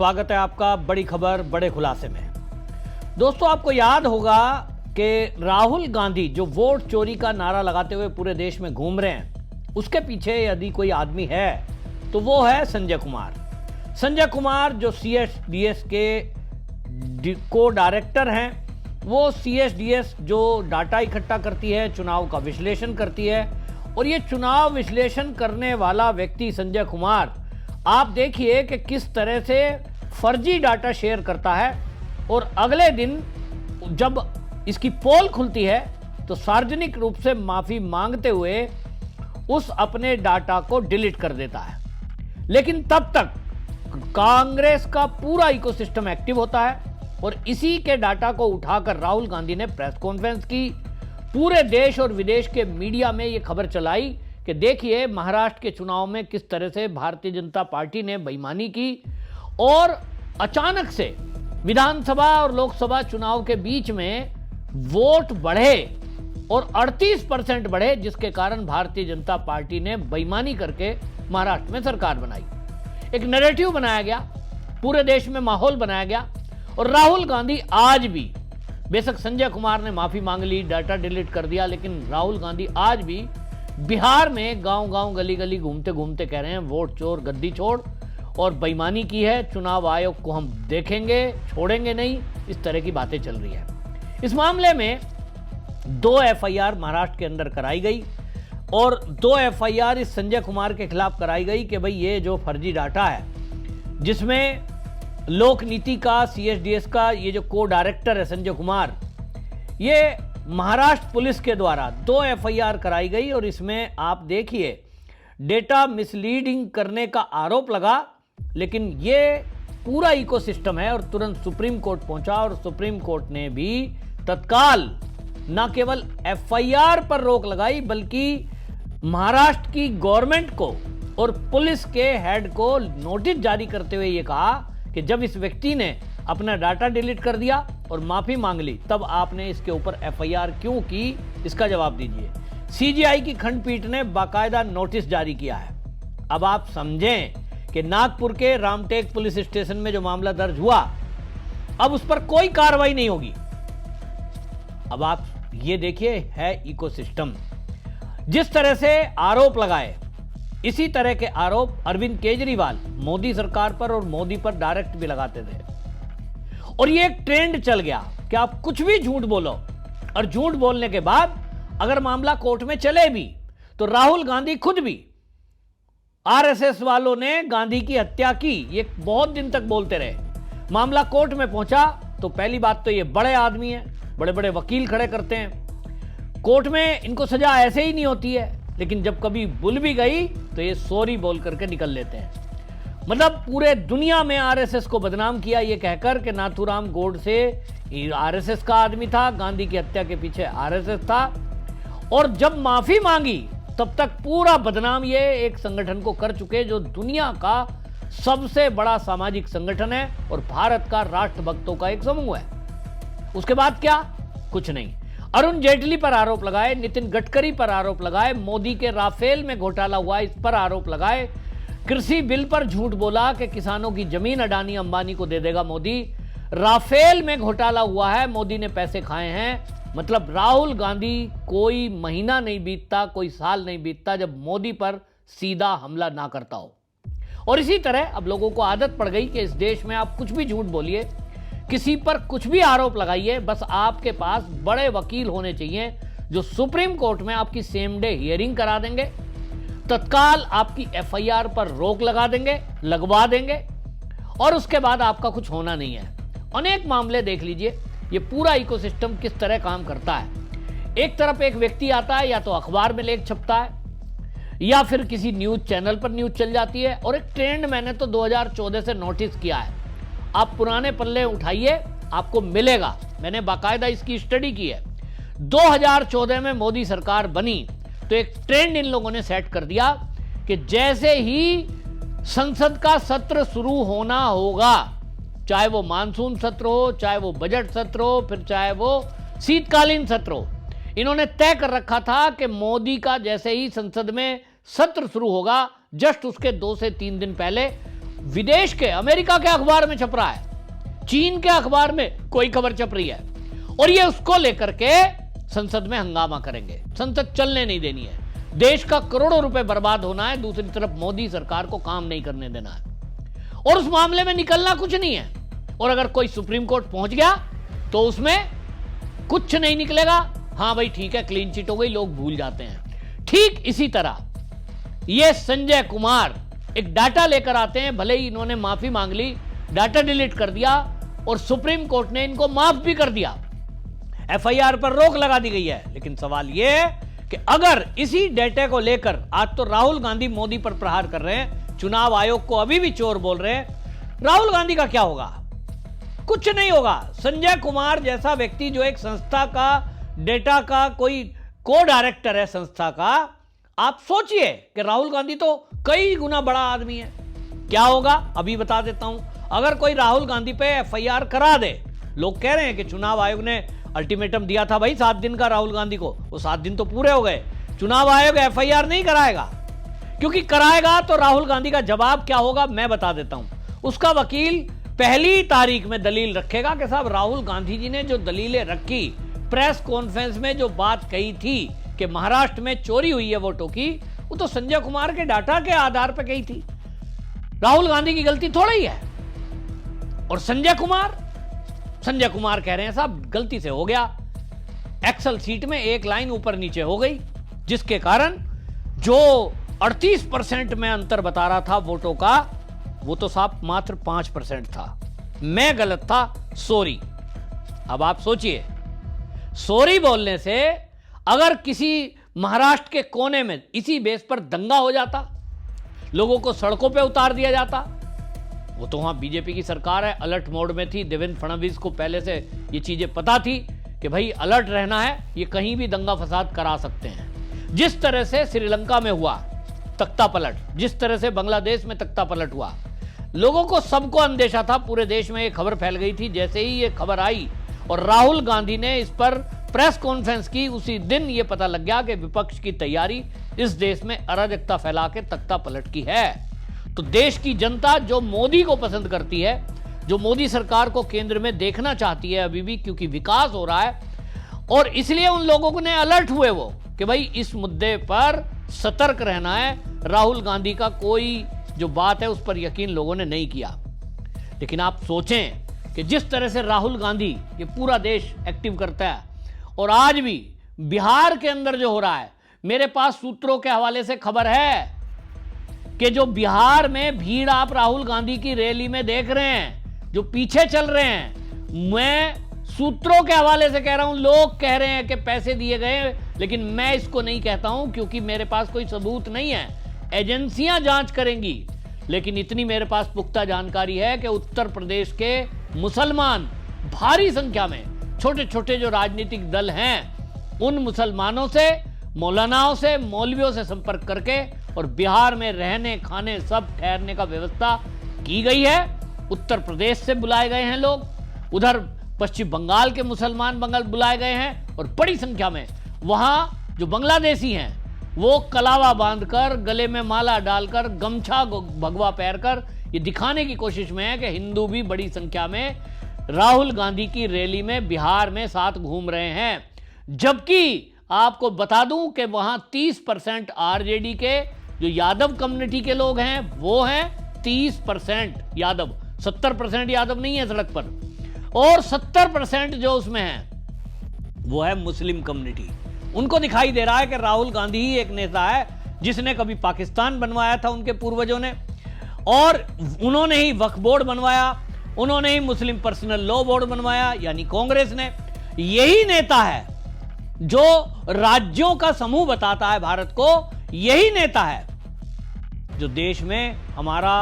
स्वागत है आपका बड़ी खबर बड़े खुलासे में। दोस्तों, आपको याद होगा कि राहुल गांधी जो वोट चोरी का नारा लगाते हुए पूरे देश में घूम रहे हैं, उसके पीछे यदि कोई आदमी है तो वो है संजय कुमार। संजय कुमार जो सीएसडीएस के को डायरेक्टर हैं, वो सीएसडीएस जो डाटा इकट्ठा करती है, चुनाव का विश्लेषण करती है, और ये चुनाव विश्लेषण करने वाला व्यक्ति संजय कुमार, आप देखिए कि किस तरह से फर्जी डाटा शेयर करता है। और अगले दिन जब इसकी पोल खुलती है तो सार्वजनिक रूप से माफी मांगते हुए उस अपने डाटा को डिलीट कर देता है। लेकिन तब तक कांग्रेस का पूरा इकोसिस्टम एक्टिव होता है और इसी के डाटा को उठाकर राहुल गांधी ने प्रेस कॉन्फ्रेंस की। पूरे देश और विदेश के मीडिया में यह खबर चलाई कि देखिए महाराष्ट्र के चुनाव में किस तरह से भारतीय जनता पार्टी ने बेईमानी की और अचानक से विधानसभा और लोकसभा चुनाव के बीच में वोट बढ़े और 38% बढ़े, जिसके कारण भारतीय जनता पार्टी ने बेईमानी करके महाराष्ट्र में सरकार बनाई। एक नैरेटिव बनाया गया, पूरे देश में माहौल बनाया गया। और राहुल गांधी आज भी, बेशक संजय कुमार ने माफी मांग ली, डाटा डिलीट कर दिया, लेकिन राहुल गांधी आज भी बिहार में गांव-गांव गली-गली घूमते घूमते कह रहे हैं वोट चोर गद्दी छोड़ और बेईमानी की है, चुनाव आयोग को हम देखेंगे, छोड़ेंगे नहीं, इस तरह की बातें चल रही है। इस मामले में 2 एफआईआर महाराष्ट्र के अंदर कराई गई और 2 एफआईआर इस संजय कुमार के खिलाफ कराई गई कि भाई ये जो फर्जी डाटा है, जिसमें लोक नीति का, सीएसडीएस का ये जो को डायरेक्टर है संजय कुमार, ये महाराष्ट्र पुलिस के द्वारा 2 एफआईआर कराई गई और इसमें आप देखिए डेटा मिसलीडिंग करने का आरोप लगा। लेकिन ये पूरा इकोसिस्टम है और तुरंत सुप्रीम कोर्ट पहुंचा और सुप्रीम कोर्ट ने भी तत्काल न केवल एफआईआर पर रोक लगाई, बल्कि महाराष्ट्र की गवर्नमेंट को और पुलिस के हेड को नोटिस जारी करते हुए यह कहा कि जब इस व्यक्ति ने अपना डाटा डिलीट कर दिया और माफी मांग ली, तब आपने इसके ऊपर एफआईआर क्यों की, इसका जवाब दीजिए। सीजीआई की खंडपीठ ने बाकायदा नोटिस जारी किया है। अब आप समझें कि नागपुर के रामटेक पुलिस स्टेशन में जो मामला दर्ज हुआ, अब उस पर कोई कार्रवाई नहीं होगी। अब आप ये देखिए, है इकोसिस्टम। जिस तरह से आरोप लगाए, इसी तरह के आरोप अरविंद केजरीवाल मोदी सरकार पर और मोदी पर डायरेक्ट भी लगाते थे। और ये एक ट्रेंड चल गया कि आप कुछ भी झूठ बोलो, और झूठ बोलने के बाद अगर मामला कोर्ट में चले भी तो राहुल गांधी खुद भी, आरएसएस वालों ने गांधी की हत्या की, ये बहुत दिन तक बोलते रहे। मामला कोर्ट में पहुंचा तो पहली बात तो ये बड़े आदमी हैं, बड़े बड़े वकील खड़े करते हैं, कोर्ट में इनको सजा ऐसे ही नहीं होती है। लेकिन जब कभी भूल भी गई तो ये सॉरी बोल करके निकल लेते हैं। मतलब पूरे दुनिया में आरएसएस को बदनाम किया ये कहकर कि नाथूराम गोडसे आरएसएस का आदमी था, गांधी की हत्या के पीछे आरएसएस था। और जब माफी मांगी तब तक पूरा बदनाम ये एक संगठन को कर चुके जो दुनिया का सबसे बड़ा सामाजिक संगठन है और भारत का राष्ट्रभक्तों का एक समूह है। उसके बाद क्या? कुछ नहीं। अरुण जेटली पर आरोप लगाए, नितिन गडकरी पर आरोप लगाए, मोदी के राफेल में घोटाला हुआ इस पर आरोप लगाए, कृषि बिल पर झूठ बोला कि किसानों की जमीन अडानी अंबानी को दे देगा मोदी, राफेल में घोटाला हुआ है, मोदी ने पैसे खाए हैं। मतलब राहुल गांधी कोई महीना नहीं बीतता, कोई साल नहीं बीतता जब मोदी पर सीधा हमला ना करता हो। और इसी तरह अब लोगों को आदत पड़ गई कि इस देश में आप कुछ भी झूठ बोलिए, किसी पर कुछ भी आरोप लगाइए, बस आपके पास बड़े वकील होने चाहिए जो सुप्रीम कोर्ट में आपकी सेम डे हियरिंग करा देंगे, तत्काल आपकी एफआईआर पर रोक लगा देंगे, लगवा देंगे, और उसके बाद आपका कुछ होना नहीं है। अनेक मामले देख लीजिए, ये पूरा इकोसिस्टम किस तरह काम करता है। एक तरफ एक व्यक्ति आता है, या तो अखबार में लेख छपता है या फिर किसी न्यूज चैनल पर न्यूज चल जाती है। और एक ट्रेंड मैंने तो 2014 से नोटिस किया है, आप पुराने पल्ले उठाइए आपको मिलेगा, मैंने बाकायदा इसकी स्टडी की है। 2014 में मोदी सरकार बनी तो एक ट्रेंड इन लोगों ने सेट कर दिया कि जैसे ही संसद का सत्र शुरू होना होगा, चाहे वो मानसून सत्र हो, चाहे वो बजट सत्र हो, फिर चाहे वो शीतकालीन सत्र हो, इन्होंने तय कर रखा था कि मोदी का जैसे ही संसद में सत्र शुरू होगा, जस्ट उसके 2 से 3 दिन पहले विदेश के, अमेरिका के अखबार में छप रहा है, चीन के अखबार में कोई खबर छप रही है, और ये उसको लेकर के संसद में हंगामा करेंगे। संसद चलने नहीं देनी है, देश का करोड़ों रुपए बर्बाद होना है, दूसरी तरफ मोदी सरकार को काम नहीं करने देना है, और उस मामले में निकलना कुछ नहीं है। और अगर कोई सुप्रीम कोर्ट पहुंच गया तो उसमें कुछ नहीं निकलेगा। हां भाई ठीक है, क्लीन चिट हो गई, लोग भूल जाते हैं। ठीक इसी तरह ये संजय कुमार एक डाटा लेकर आते हैं, भले ही इन्होंने माफी मांग ली, डाटा डिलीट कर दिया, और सुप्रीम कोर्ट ने इनको माफ भी कर दिया, एफआईआर पर रोक लगा दी गई है। लेकिन सवाल यह है कि अगर इसी डेटा को लेकर, आज तो राहुल गांधी मोदी पर प्रहार कर रहे हैं, चुनाव आयोग को अभी भी चोर बोल रहे हैं, राहुल गांधी का क्या होगा? कुछ नहीं होगा। संजय कुमार जैसा व्यक्ति जो एक संस्था का डेटा का कोई को डायरेक्टर है संस्था का, आप सोचिए कि राहुल गांधी तो कई गुना बड़ा आदमी है। क्या होगा अभी बता देता हूं। अगर कोई राहुल गांधी पे एफआईआर करा दे, लोग कह रहे हैं कि चुनाव आयोग ने अल्टीमेटम दिया था भाई 7 दिन का राहुल गांधी को, वो 7 दिन तो पूरे हो गए, चुनाव आयोग एफआईआर नहीं कराएगा, क्योंकि कराएगा तो राहुल गांधी का जवाब क्या होगा मैं बता देता हूं। उसका वकील पहली तारीख में दलील रखेगा कि साहब राहुल गांधी जी ने जो दलीलें रखी, प्रेस कॉन्फ्रेंस में जो बात कही थी कि महाराष्ट्र में चोरी हुई है वोटों की, वो तो संजय कुमार के डाटा के आधार पर कही थी, राहुल गांधी की गलती थोड़ा ही है। और संजय कुमार कह रहे हैं साहब गलती से हो गया, एक्सेल सीट में एक लाइन ऊपर नीचे हो गई, जिसके कारण जो 38% में अंतर बता रहा था वोटों का, वो तो साहब मात्र 5% था। मैं गलत था, सॉरी। अब आप सोचिए, सॉरी बोलने से अगर किसी महाराष्ट्र के कोने में इसी बेस पर दंगा हो जाता, लोगों को सड़कों पे उतार दिया जाता, वो तो वहां बीजेपी की सरकार है, अलर्ट मोड में थी, देवेंद्र फडणवीस को पहले से ये चीजें पता थी कि भाई अलर्ट रहना है, ये कहीं भी दंगा फसाद करा सकते हैं। जिस तरह से श्रीलंका में हुआ तख्ता पलट, जिस तरह से बांग्लादेश में तख्ता पलट हुआ, लोगों को सबको अंदेशा था, पूरे देश में ये खबर फैल गई थी। जैसे ही ये खबर आई और राहुल गांधी ने इस पर प्रेस कॉन्फ्रेंस की, उसी दिन ये पता लग गया कि विपक्ष की तैयारी इस देश में अराजकता फैला के तख्ता पलट की है। तो देश की जनता जो मोदी को पसंद करती है, जो मोदी सरकार को केंद्र में देखना चाहती है अभी भी, क्योंकि विकास हो रहा है, और इसलिए उन लोगों ने अलर्ट हुए वो कि भाई इस मुद्दे पर सतर्क रहना है। राहुल गांधी का कोई जो बात है उस पर यकीन लोगों ने नहीं किया। लेकिन आप सोचें कि जिस तरह से राहुल गांधी ये पूरा देश एक्टिव करता है, और आज भी बिहार के अंदर जो हो रहा है, मेरे पास सूत्रों के हवाले से खबर है कि जो बिहार में भीड़ आप राहुल गांधी की रैली में देख रहे हैं, जो पीछे चल रहे हैं, मैं सूत्रों के हवाले से कह रहा हूं। लोग कह रहे हैं कि पैसे दिए गए, लेकिन मैं इसको नहीं कहता हूं क्योंकि मेरे पास कोई सबूत नहीं है, एजेंसियां जांच करेंगी। लेकिन इतनी मेरे पास पुख्ता जानकारी है कि उत्तर प्रदेश के मुसलमान भारी संख्या में, छोटे छोटे जो राजनीतिक दल हैं, उन मुसलमानों से, मौलानाओं से, मौलवियों से संपर्क करके और बिहार में रहने खाने सब ठहरने का व्यवस्था की गई है। उत्तर प्रदेश से बुलाए गए हैं लोग, उधर पश्चिम बंगाल के मुसलमान बुलाए गए हैं, और बड़ी संख्या में वहां जो बांग्लादेशी हैं वो कलावा बांधकर, गले में माला डालकर, गमछा भगवा पहनकर ये दिखाने की कोशिश में है कि हिंदू भी बड़ी संख्या में राहुल गांधी की रैली में बिहार में साथ घूम रहे हैं। जबकि आपको बता दूं कि वहां 30% आरजेडी के जो यादव कम्युनिटी के लोग हैं वो हैं 30% यादव, 70% यादव नहीं है सड़क पर, और 70% जो उसमें है वो है मुस्लिम कम्युनिटी। उनको दिखाई दे रहा है कि राहुल गांधी ही एक नेता है जिसने कभी पाकिस्तान बनवाया था उनके पूर्वजों ने, और उन्होंने ही वक्फ बोर्ड बनवाया, उन्होंने ही मुस्लिम पर्सनल लॉ बोर्ड बनवाया, यानी कांग्रेस ने। यही नेता है जो राज्यों का समूह बताता है भारत को, यही नेता है जो देश में हमारा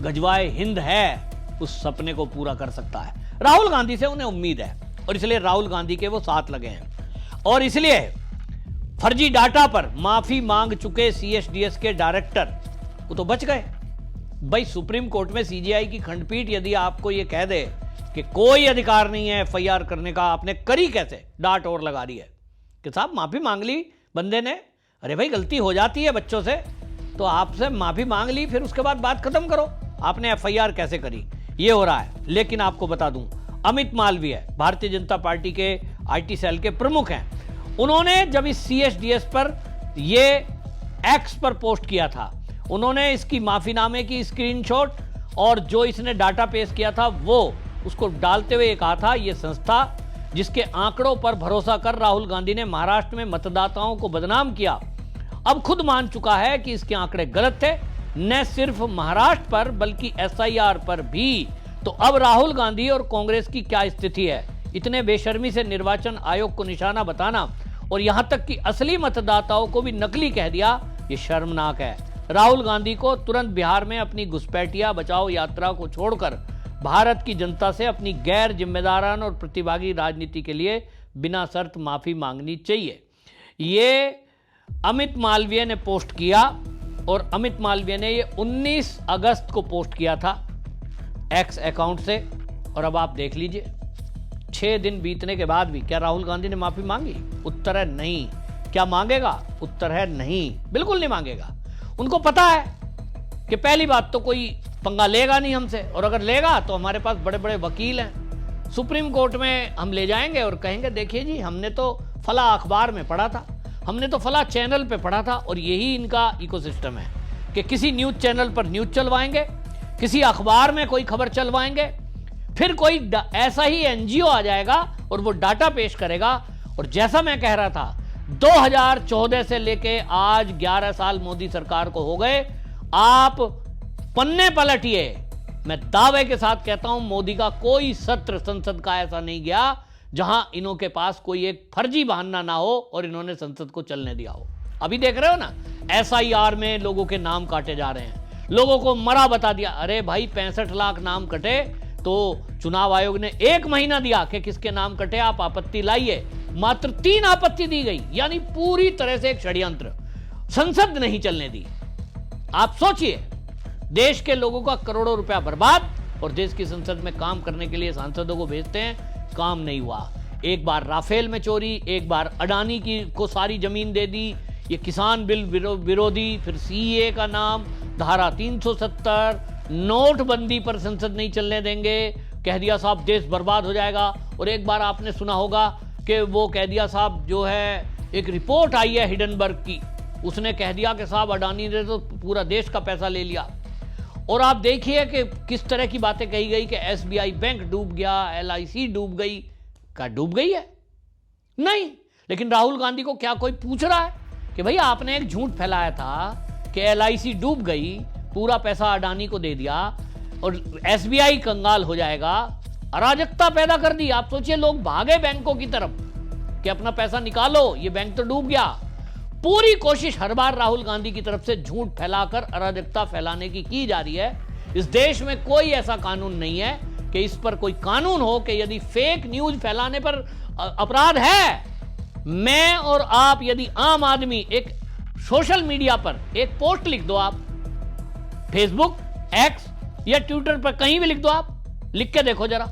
गजवाए हिंद है उस सपने को पूरा कर सकता है। राहुल गांधी से उन्हें उम्मीद है, और इसलिए राहुल गांधी के वो साथ लगे हैं। और इसलिए फर्जी डाटा पर माफी मांग चुके सीएसडीएस के डायरेक्टर वो तो बच गए। भाई सुप्रीम कोर्ट में सीजीआई की खंडपीठ यदि आपको यह कह दे कि कोई अधिकार नहीं है एफआईआर करने का, आपने करी कैसे, डांट और लगा रही है कि साहब माफी मांग ली बंदे ने, अरे भाई गलती हो जाती है बच्चों से, तो आपसे माफी मांग ली, फिर उसके बाद बात खत्म करो, आपने एफआईआर कैसे करी, ये हो रहा है। लेकिन आपको बता दूं, अमित मालवीय भारतीय जनता पार्टी के आईटी सेल के प्रमुख हैं। उन्होंने जब इस सीएसडीएस पर ये एक्स पर पोस्ट किया था, उन्होंने इसकी माफीनामे की स्क्रीनशॉट और जो इसने डाटा पेश किया था वो उसको डालते हुए कहा था, ये संस्था जिसके आंकड़ों पर भरोसा कर राहुल गांधी ने महाराष्ट्र में मतदाताओं को बदनाम किया, अब खुद मान चुका है कि इसके आंकड़े गलत थे, न सिर्फ महाराष्ट्र पर बल्कि एसआईआर पर भी। तो अब राहुल गांधी और कांग्रेस की क्या स्थिति है, इतने बेशर्मी से निर्वाचन आयोग को निशाना बताना और यहां तक कि असली मतदाताओं को भी नकली कह दिया, ये शर्मनाक है। राहुल गांधी को तुरंत बिहार में अपनी घुसपैठिया बचाओ यात्रा को छोड़कर भारत की जनता से अपनी गैर जिम्मेदाराना और प्रतिभागी राजनीति के लिए बिना शर्त माफी मांगनी चाहिए। ये अमित मालवीय ने पोस्ट किया और अमित मालवीय ने ये 19 अगस्त को पोस्ट किया था एक्स अकाउंट से। और अब आप देख लीजिए, 6 दिन बीतने के बाद भी क्या राहुल गांधी ने माफी मांगी? उत्तर है नहीं। क्या मांगेगा? उत्तर है नहीं, बिल्कुल नहीं मांगेगा। उनको पता है कि पहली बात तो कोई पंगा लेगा नहीं हमसे, और अगर लेगा तो हमारे पास बड़े बड़े वकील हैं, सुप्रीम कोर्ट में हम ले जाएंगे और कहेंगे देखिए जी, हमने तो फला अखबार में पढ़ा था, हमने तो फला चैनल पे पढ़ा था। और यही इनका इकोसिस्टम है कि किसी न्यूज चैनल पर न्यूज चलवाएंगे, किसी अखबार में कोई खबर चलवाएंगे, फिर कोई ऐसा ही एनजीओ आ जाएगा और वो डाटा पेश करेगा। और जैसा मैं कह रहा था, 2014 से लेके आज 11 साल मोदी सरकार को हो गए, आप पन्ने पलटिए, मैं दावे के साथ कहता हूं, मोदी का कोई सत्र संसद का ऐसा नहीं गया जहां इन्हों के पास कोई एक फर्जी बहाना ना हो और इन्होंने संसद को चलने दिया हो। अभी देख रहे हो ना, एसआईआर में लोगों के नाम काटे जा रहे हैं, लोगों को मरा बता दिया। अरे भाई, 65 लाख नाम कटे तो चुनाव आयोग ने 1 महीना दिया कि किसके नाम कटे, आप आपत्ति लाइए। मात्र 3 आपत्ति दी गई, यानी पूरी तरह से एक षड्यंत्र। संसद नहीं चलने दी। आप सोचिए, देश के लोगों का करोड़ों रुपया बर्बाद, और देश की संसद में काम करने के लिए सांसदों को भेजते हैं, काम नहीं हुआ। एक बार राफेल में चोरी, एक बार अडानी की को सारी जमीन दे दी, ये किसान बिल विरोधी, फिर सीए का नाम, धारा 370, नोटबंदी पर संसद नहीं चलने देंगे, कह दिया साहब देश बर्बाद हो जाएगा। और एक बार आपने सुना होगा कि वो कह दिया साहब, जो है एक रिपोर्ट आई है हिडनबर्ग की, उसने कह दिया कि साहब अडानी ने तो पूरा देश का पैसा ले लिया। और आप देखिए कि किस तरह की बातें कही गई कि एसबीआई बैंक डूब गया, एलआईसी डूब गई। क्या डूब गई है? नहीं। लेकिन राहुल गांधी को क्या कोई पूछ रहा है कि भाई आपने एक झूठ फैलाया था कि एलआईसी डूब गई, पूरा पैसा अडानी को दे दिया और एसबीआई कंगाल हो जाएगा, अराजकता पैदा कर दी। आप सोचिए, लोग भागे बैंकों की तरफ कि अपना पैसा निकालो, ये बैंक तो डूब गया। पूरी कोशिश हर बार राहुल गांधी की तरफ से झूठ फैलाकर अराजकता फैलाने की जा रही है। इस देश में कोई ऐसा कानून नहीं है कि इस पर कोई कानून हो कि यदि फेक न्यूज फैलाने पर अपराध है, मैं और आप, यदि आम आदमी एक सोशल मीडिया पर एक पोस्ट लिख दो, आप फेसबुक, एक्स या ट्विटर पर कहीं भी लिख दो, आप लिख के देखो जरा,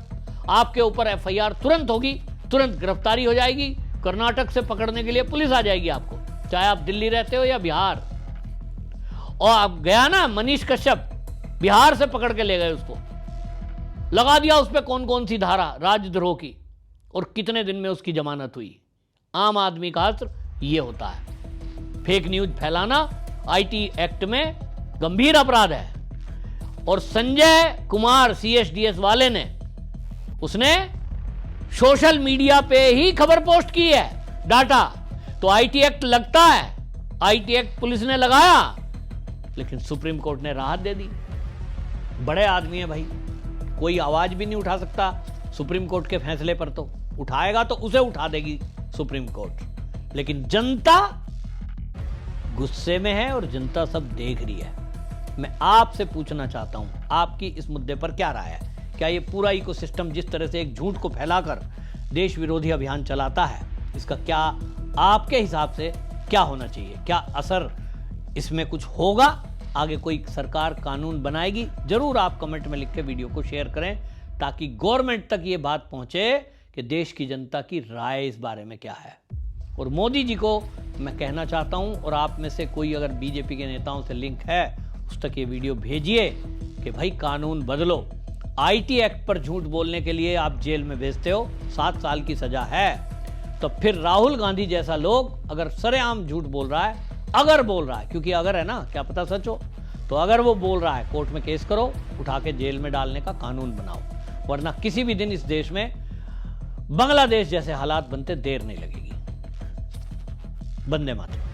आपके ऊपर एफआईआर तुरंत होगी, तुरंत गिरफ्तारी हो जाएगी, कर्नाटक से पकड़ने के लिए पुलिस आ जाएगी आपको, चाहे आप दिल्ली रहते हो या बिहार। और आप गया ना, मनीष कश्यप बिहार से पकड़ के ले गए, उसको लगा दिया उस पर कौन कौन सी धारा राजद्रोह की, और कितने दिन में उसकी जमानत हुई। आम आदमी का असर यह होता है। फेक न्यूज फैलाना आईटी एक्ट में गंभीर अपराध है। और संजय कुमार सीएसडीएस वाले ने, उसने सोशल मीडिया पे ही खबर पोस्ट की है, डाटा तो आईटी एक्ट लगता है, आईटी एक्ट पुलिस ने लगाया, लेकिन सुप्रीम कोर्ट ने राहत दे दी। बड़े आदमी है भाई, कोई आवाज भी नहीं उठा सकता सुप्रीम कोर्ट के फैसले पर, तो उठाएगा तो उसे उठा देगी सुप्रीम कोर्ट। लेकिन जनता गुस्से में है और जनता सब देख रही है। मैं आपसे पूछना चाहता हूं, आपकी इस मुद्दे पर क्या राय है? क्या ये पूरा इकोसिस्टम जिस तरह से एक झूठ को फैलाकर देश विरोधी अभियान चलाता है, इसका क्या आपके हिसाब से क्या होना चाहिए? क्या असर इसमें कुछ होगा? आगे कोई सरकार कानून बनाएगी? जरूर आप कमेंट में लिख के वीडियो को शेयर करें, ताकि गवर्नमेंट तक ये बात पहुंचे कि देश की जनता की राय इस बारे में क्या है। और मोदी जी को मैं कहना चाहता हूं, और आप में से कोई अगर बीजेपी के नेताओं से लिंक है, उस तक ये वीडियो भेजिए कि भाई कानून बदलो। आईटी एक्ट पर झूठ बोलने के लिए आप जेल में भेजते हो, 7 साल की सजा है। तो फिर राहुल गांधी जैसा लोग अगर सरेआम झूठ बोल रहा है, अगर बोल रहा है, क्योंकि अगर है ना, क्या पता सच हो, तो अगर वो बोल रहा है, कोर्ट में केस करो, उठा के जेल में डालने का कानून बनाओ, वरना किसी भी दिन इस देश में बांग्लादेश जैसे हालात बनते देर नहीं लगेगी। वंदे मातरम।